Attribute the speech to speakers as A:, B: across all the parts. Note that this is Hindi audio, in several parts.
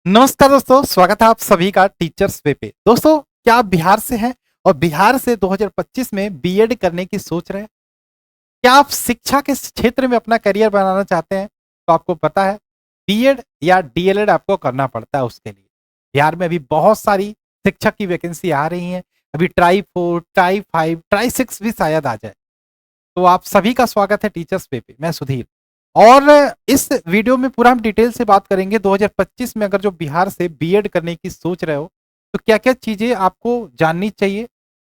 A: नमस्कार दोस्तों, स्वागत है आप सभी का टीचर्स वे पे। दोस्तों, क्या आप बिहार से हैं और बिहार से 2025 में बीएड करने की सोच रहे हैं? क्या आप शिक्षा के क्षेत्र में अपना करियर बनाना चाहते हैं? तो आपको पता है, बीएड या डीएलएड आपको करना पड़ता है उसके लिए। बिहार में अभी बहुत सारी शिक्षक की वैकेंसी आ रही हैं। अभी ट्राई 4, ट्राई 5, ट्राई 6 भी शायद आ जाए। तो आप सभी का स्वागत है टीचर्स पे मैं सुधीर। और इस वीडियो में पूरा हम डिटेल से बात करेंगे 2025 में अगर जो बिहार से बीएड करने की सोच रहे हो तो क्या-क्या चीजें आपको जाननी चाहिए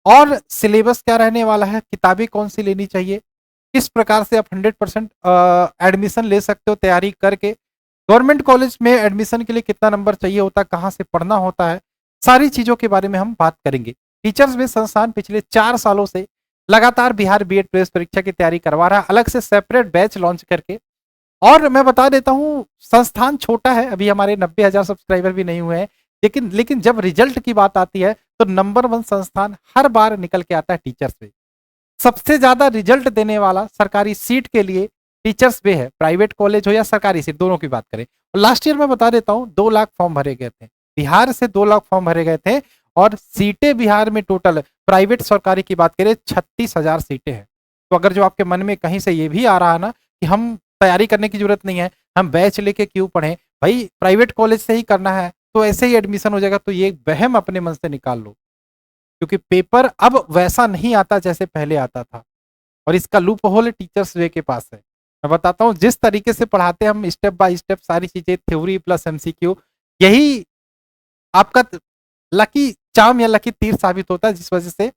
A: और सिलेबस क्या रहने वाला है, किताबें कौन सी लेनी चाहिए, किस प्रकार से आप 100% एडमिशन ले सकते हो तैयारी करके, गवर्नमेंट कॉलेज में एडमिशन के लिए कितना नंबर चाहिए होता है, कहाँ से पढ़ना होता है, सारी चीज़ों के बारे में हम बात करेंगे। टीचर्स वे संस्थान पिछले 4 सालों से लगातार बिहार बीएड प्रवेश परीक्षा की तैयारी करवा रहा है, अलग से सेपरेट बैच लॉन्च करके। और मैं बता देता हूँ, संस्थान छोटा है, अभी हमारे 90,000 सब्सक्राइबर भी नहीं हुए हैं, लेकिन लेकिन जब रिजल्ट की बात आती है, तो नंबर 1 संस्थान हर बार निकल के आता है टीचर्स वे। सबसे ज़्यादा रिजल्ट देने वाला सरकारी सीट के लिए टीचर्स वे है, प्राइवेट कॉलेज हो या सरकारी सीट, दोनों की बात करें। लास्ट ईयर मैं बता देता हूँ, 2 लाख फॉर्म भरे गए थे। बिहार से 2 लाख फॉर्म भरे गए थे और सीटें बिहार में टोटल प्राइवेट सरकारी की बात करें 36,000 सीटें हैं। तो अगर जो आपके मन में कहीं से ये भी आ रहा है ना कि हम तैयारी करने की ज़रूरत नहीं है, हम बैच लेके क्यों पढ़ें, भई प्राइवेट कॉलेज से ही करना है, तो ऐसे ही एडमिशन हो जाएगा, तो ये वहम अपने मन से निकाल लो। क्योंकि पेपर अब वैसा नहीं आता जैसे पहले आता था और इसका लूप होल टीचर्स वे के पास है। मैं बताता हूँ, जिस तरीके से पढ़ाते हैं हम स्टेप बाय स्टेप सारी चीजें, थ्योरी प्लस एमसीक्यू, यही आपका लकी चार्म या लकी तीर साबित होता है, जिस वजह से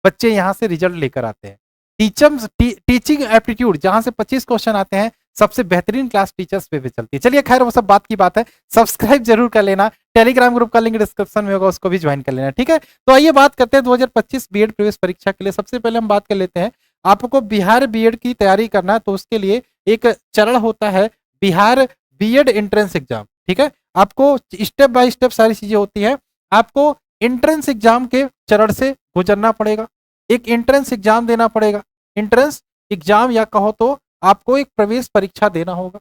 A: बच्चे यहाँ से रिजल्ट लेकर आते हैं। टीचिंग एप्टीट्यूड जहां से 25 क्वेश्चन आते हैं, सबसे बेहतरीन क्लास टीचर्स पे भी चलती है। चलिए खैर, वो सब बात की बात है। सब्सक्राइब जरूर कर लेना, टेलीग्राम ग्रुप का लिंक डिस्क्रिप्शन में होगा, उसको भी ज्वाइन कर लेना, ठीक है। तो आइए बात करते हैं 2025 बीएड प्रवेश परीक्षा के लिए। सबसे पहले हम बात कर लेते हैं, आपको बिहार बीएड की तैयारी करना है तो उसके लिए एक चरण होता है, बिहार बीएड एंट्रेंस एग्जाम, ठीक है। आपको स्टेप बाय स्टेप सारी चीजें होती है। आपको एंट्रेंस एग्जाम के चरण से गुजरना पड़ेगा, एक एंट्रेंस एग्जाम देना पड़ेगा। एंट्रेंस एग्जाम या कहो तो आपको एक प्रवेश परीक्षा देना होगा।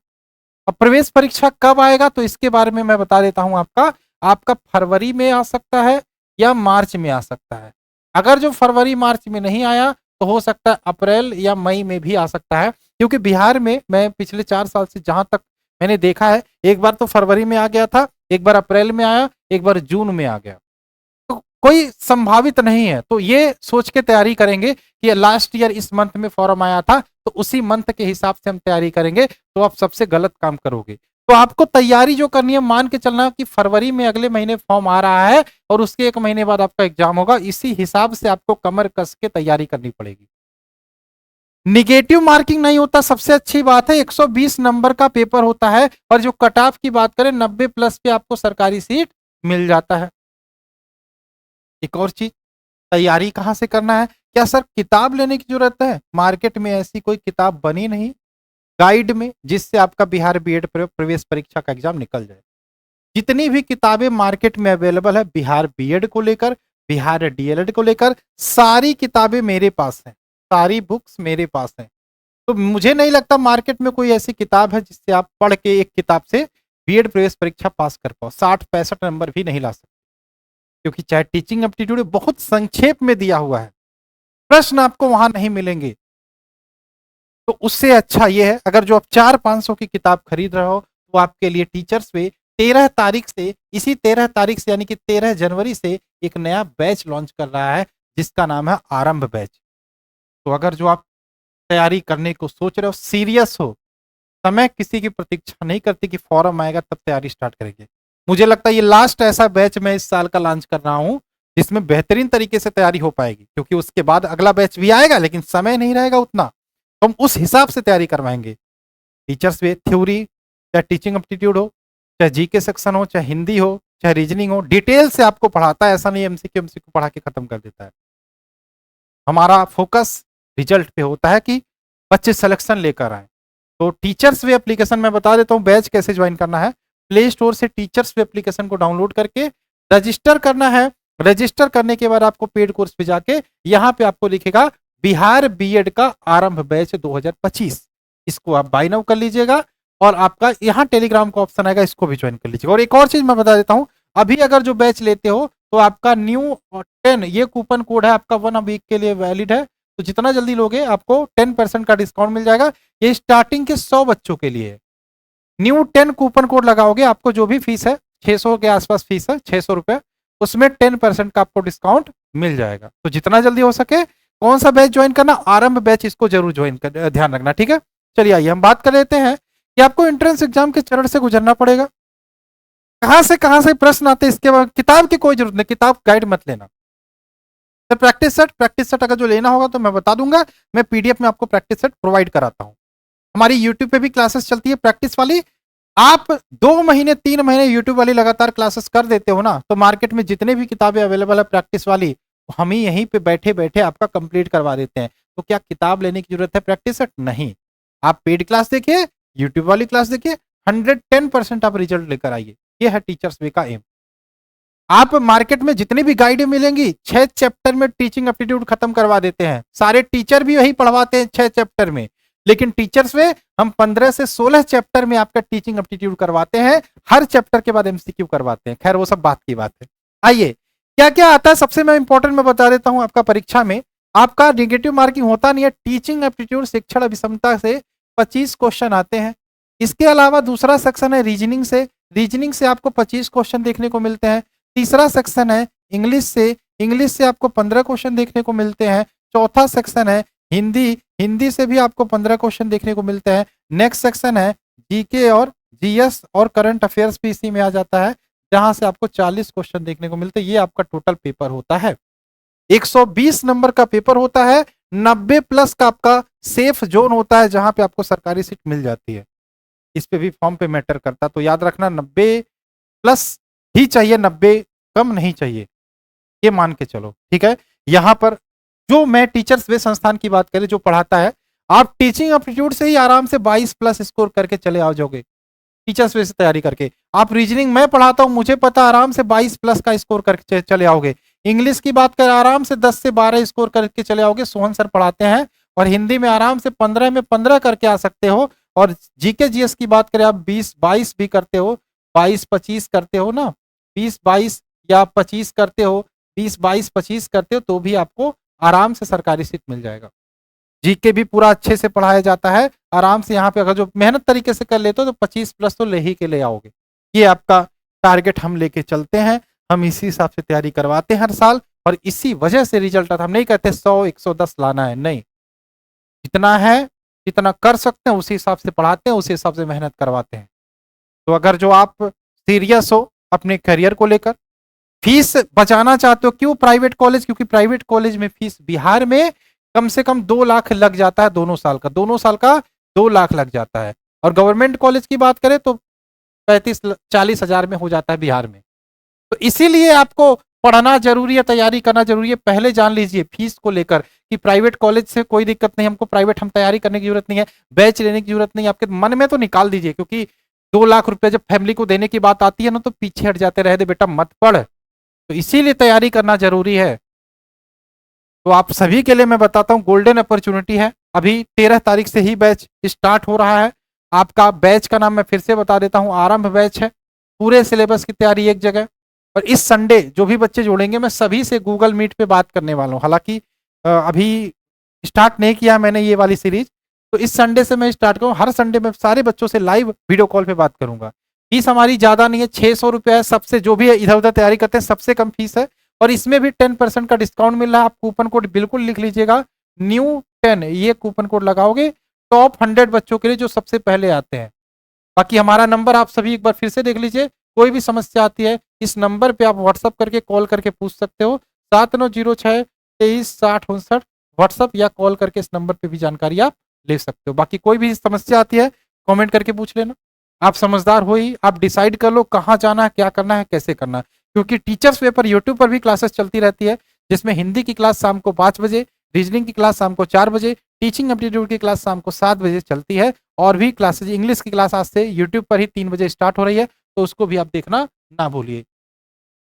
A: अब प्रवेश परीक्षा कब आएगा तो इसके बारे में मैं बता देता हूं। आपका आपका फरवरी में आ सकता है या मार्च में आ सकता है। अगर जो फरवरी मार्च में नहीं आया तो हो सकता है अप्रैल या मई में भी आ सकता है, क्योंकि बिहार में मैं पिछले 4 साल से जहां तक मैंने देखा है, एक बार तो फरवरी में आ गया था, एक बार अप्रैल में आया, एक बार जून में आ गया। तो कोई संभावित नहीं है, तो ये सोच के तैयारी करेंगे कि लास्ट ईयर इस मंथ में फॉर्म आया था तो उसी मंथ के हिसाब से हम तैयारी करेंगे, तो आप सबसे गलत काम करोगे। तो आपको तैयारी जो करनी है, मान के चलना कि फरवरी में अगले महीने फॉर्म आ रहा है और उसके 1 महीने बाद आपका एग्जाम होगा, इसी हिसाब से आपको कमर कस के तैयारी करनी पड़ेगी। निगेटिव मार्किंग नहीं होता, सबसे अच्छी बात है। 120 नंबर का पेपर होता है और जो कट ऑफ की बात करें 90 प्लस पे आपको सरकारी सीट मिल जाता है। एक और चीज, तैयारी कहाँ से करना है? क्या सर किताब लेने की जरूरत है? मार्केट में ऐसी कोई किताब बनी नहीं गाइड में जिससे आपका बिहार बीएड प्रवेश परीक्षा का एग्जाम निकल जाए। जितनी भी किताबें मार्केट में अवेलेबल है बिहार बीएड को लेकर, बिहार डीएलएड को लेकर, सारी किताबें मेरे पास हैं, सारी बुक्स मेरे पास हैं। तो मुझे नहीं लगता मार्केट में कोई ऐसी किताब है जिससे आप पढ़ के एक किताब से बीएड प्रवेश परीक्षा पास कर पाओ। 60-65 नंबर भी नहीं ला सकते, क्योंकि चाहे टीचिंग एप्टीट्यूड बहुत संक्षेप में दिया हुआ है, प्रश्न आपको वहां नहीं मिलेंगे। तो उससे अच्छा ये है, अगर जो आप 400-500 की किताब खरीद रहे हो तो आपके लिए टीचर्स वे 13 तारीख से, इसी 13 तारीख से यानी कि 13 जनवरी से एक नया बैच लॉन्च कर रहा है, जिसका नाम है आरंभ बैच। तो अगर जो आप तैयारी करने को सोच रहे हो, सीरियस हो, समय किसी की प्रतीक्षा नहीं करती कि फॉर्म आएगा तब तैयारी स्टार्ट करेंगे। मुझे लगता है ये लास्ट ऐसा बैच मैं इस साल का लॉन्च कर रहा हूँ जिसमें बेहतरीन तरीके से तैयारी हो पाएगी, क्योंकि उसके बाद अगला बैच भी आएगा लेकिन समय नहीं रहेगा उतना, तो हम उस हिसाब से तैयारी करवाएंगे। टीचर्स वे थ्योरी, चाहे टीचिंग एप्टीट्यूड हो, चाहे जीके सेक्शन हो, चाहे हिंदी हो, चाहे रीजनिंग हो, डिटेल से आपको पढ़ाता है। ऐसा नहीं एमसीक्यू एमसीक्यू पढ़ा के खत्म कर देता है। हमारा फोकस रिजल्ट पे होता है कि बच्चे सिलेक्शन लेकर आए। तो टीचर्स वे एप्लीकेशन मैं बता देता हूँ बैच कैसे ज्वाइन करना है। प्ले स्टोर से टीचर्स वे एप्लीकेशन को डाउनलोड करके रजिस्टर करना है। रजिस्टर करने के बाद आपको पेड कोर्स पे जाके यहाँ पे आपको लिखेगा बिहार बीएड का आरंभ बैच 2025, इसको आप बाय नाउ कर लीजिएगा। और आपका यहाँ टेलीग्राम का ऑप्शन आएगा, इसको भी ज्वाइन कर लीजिएगा। और एक और चीज मैं बता देता हूँ, अभी अगर जो बैच लेते हो तो आपका न्यू 10 ये कूपन कोड है आपका 1 वीक के लिए वैलिड है, तो जितना जल्दी लोगे आपको 10% का डिस्काउंट मिल जाएगा। ये स्टार्टिंग के 100 बच्चों के लिए है। न्यू 10 कूपन कोड लगाओगे, आपको जो भी फीस है 600 के आसपास फीस है, 600 रुपए, उसमें 10% का आपको डिस्काउंट मिल जाएगा। तो जितना जल्दी हो सके कौन सा बैच ज्वाइन करना, आरंभ बैच, इसको जरूर ज्वाइन कर, ध्यान रखना, ठीक है। चलिए आइए हम बात कर लेते हैं कि आपको एंट्रेंस एग्जाम के चरण से गुजरना पड़ेगा। कहां से प्रश्न आते हैं, इसके बाद किताब की कोई जरूरत नहीं, किताब गाइड मत लेना। तो प्रैक्टिस सेट अगर जो लेना होगा तो मैं बता दूंगा, मैं पीडीएफ में आपको प्रैक्टिस सेट प्रोवाइड कराता हूं। हमारी यूट्यूब पे भी क्लासेस चलती है प्रैक्टिस वाली। आप 2 महीने 3 महीने यूट्यूब वाली लगातार क्लासेस कर देते हो ना, तो मार्केट में जितने भी किताबें अवेलेबल है प्रैक्टिस वाली, हम ही यहीं पे बैठे बैठे आपका कंप्लीट करवा देते हैं। तो क्या किताब लेने की जरूरत है प्रैक्टिस सेट? नहीं, आप पेड क्लास देखिए, यूट्यूब वाली क्लास देखिए, 110% आप रिजल्ट लेकर आइए। ये है टीचर्स वे का एम। आप मार्केट में जितनी भी गाइडें मिलेंगी 6 चैप्टर में टीचिंग एप्टीट्यूड खत्म करवा देते हैं, सारे टीचर भी वही पढ़वाते हैं 6 चैप्टर में, लेकिन टीचर्स में हम 15 से 16 चैप्टर में आपका टीचिंग एप्टीट्यूड करवाते हैं, हर चैप्टर के बाद एमसीक्यू करवाते हैं। खैर वो सब बात की बात है। आइए क्या क्या आता है सबसे मैं इंपॉर्टेंट मैं बता देता हूं। आपका परीक्षा में आपका निगेटिव मार्किंग होता नहीं है, टीचिंग एप्टीट्यूड शिक्षण अभिक्षमता से 25 क्वेश्चन आते हैं। इसके अलावा दूसरा सेक्शन है रीजनिंग से आपको 25 क्वेश्चन देखने को मिलते हैं। तीसरा सेक्शन है इंग्लिश से आपको 15 क्वेश्चन देखने को मिलते हैं। चौथा सेक्शन है हिंदी से भी आपको 15 क्वेश्चन देखने को मिलते हैं। नेक्स्ट सेक्शन है जीके और जीएस और करंट अफेयर्स भी इसी में आ जाता है, जहां से आपको 40 क्वेश्चन देखने को मिलते हैं। ये आपका टोटल पेपर होता है, 120 नंबर का पेपर होता है। 90 प्लस का आपका सेफ जोन होता है, जहां पे आपको सरकारी सीट मिल जाती है। इस पे भी फॉर्म पे मैटर करता, तो याद रखना 90 प्लस ही चाहिए, 90 कम नहीं चाहिए, ये मान के चलो, ठीक है। यहां पर जो मैं टीचर्स वे संस्थान की बात करें जो पढ़ाता है, आप टीचिंग एप्टीट्यूड से ही आराम से 22 प्लस स्कोर करके चले आ जाओगे टीचर्स वे से तैयारी करके। आप रीजनिंग मैं पढ़ाता हूं, मुझे पता आराम से 22 प्लस का स्कोर करके चले आओगे। इंग्लिश की बात करें आराम से 10 से 12 स्कोर करके चले आओगे, सोहन सर पढ़ाते हैं। और हिंदी में आराम से 15 में 15 करके आ सकते हो। और जीके जीएस की बात करें आप 20-22 भी करते हो, 22-25 करते हो ना, 20-22 या 25 करते हो, 20-22-25 करते हो, तो भी आपको आराम से सरकारी सीट मिल जाएगा। जीके भी पूरा अच्छे से पढ़ाया जाता है आराम से। यहाँ पे अगर जो मेहनत तरीके से कर लेते हो तो 25 प्लस तो ले ही के ले आओगे। ये आपका टारगेट हम लेके चलते हैं, हम इसी हिसाब से तैयारी करवाते हैं हर साल, और इसी वजह से रिजल्ट आता। हम नहीं कहते 100-110 लाना है, नहीं, जितना है जितना कर सकते हैं उसी हिसाब से पढ़ाते हैं, उसी हिसाब से मेहनत करवाते हैं। तो अगर जो आप सीरियस हो अपने करियर को लेकर, फीस बचाना चाहते हो, क्यों प्राइवेट कॉलेज? क्योंकि प्राइवेट कॉलेज में फीस बिहार में कम से कम 2 लाख लग जाता है, दोनों साल का 2 लाख लग जाता है। और गवर्नमेंट कॉलेज की बात करें तो 35-40 हजार में हो जाता है बिहार में। तो इसीलिए आपको पढ़ना जरूरी है, तैयारी करना जरूरी है। पहले जान लीजिए फीस को लेकर कि प्राइवेट कॉलेज से कोई दिक्कत नहीं, हमको प्राइवेट हम तैयारी करने की जरूरत नहीं है, बैच लेने की जरूरत नहीं है, आपके मन में तो निकाल दीजिए। क्योंकि 2 लाख रुपए जब फैमिली को देने की बात आती है ना, तो पीछे हट जाते, रह दे बेटा मत पढ़। तो इसीलिए तैयारी करना जरूरी है। तो आप सभी के लिए मैं बताता हूं, गोल्डन अपॉर्चुनिटी है। अभी 13 तारीख से ही बैच स्टार्ट हो रहा है। आपका बैच का नाम मैं फिर से बता देता हूं, आरंभ बैच है। पूरे सिलेबस की तैयारी एक जगह। और इस संडे जो भी बच्चे जोड़ेंगे मैं सभी से गूगल मीट पे बात करने वाला हूं। हालांकि अभी स्टार्ट नहीं किया मैंने ये वाली सीरीज, तो इस संडे से मैं स्टार्ट करूँ। हर संडे में सारे बच्चों से लाइव वीडियो कॉल पे बात करूंगा। फीस हमारी ज्यादा नहीं है, 600 रुपया है। सबसे जो भी इधर उधर तैयारी करते हैं सबसे कम फीस है। और इसमें भी 10% का डिस्काउंट मिल रहा है। आप कूपन कोड बिल्कुल लिख लीजिएगा, न्यू 10, ये कूपन कोड लगाओगे टॉप 100 बच्चों के लिए जो सबसे पहले आते हैं। बाकी हमारा नंबर आप सभी एक बार फिर से देख लीजिए, कोई भी समस्या आती है इस नंबर पे आप व्हाट्सअप करके कॉल करके पूछ सकते हो। 7906-236059 व्हाट्सअप या कॉल करके इस नंबर पे भी जानकारी आप ले सकते हो। बाकी कोई भी समस्या आती है कमेंट करके पूछ लेना। आप समझदार हो ही, आप डिसाइड कर लो कहाँ जाना है, क्या करना है, कैसे करना है। क्योंकि टीचर्स वे पर यूट्यूब पर भी क्लासेस चलती रहती है, जिसमें हिंदी की क्लास शाम को 5 बजे, रीजनिंग की क्लास शाम को 4 बजे, टीचिंग एप्टीट्यूड की क्लास शाम को 7 बजे चलती है। और भी क्लासेज इंग्लिश की क्लास आज से यूट्यूब पर ही 3 बजे स्टार्ट हो रही है, तो उसको भी आप देखना ना भूलिए।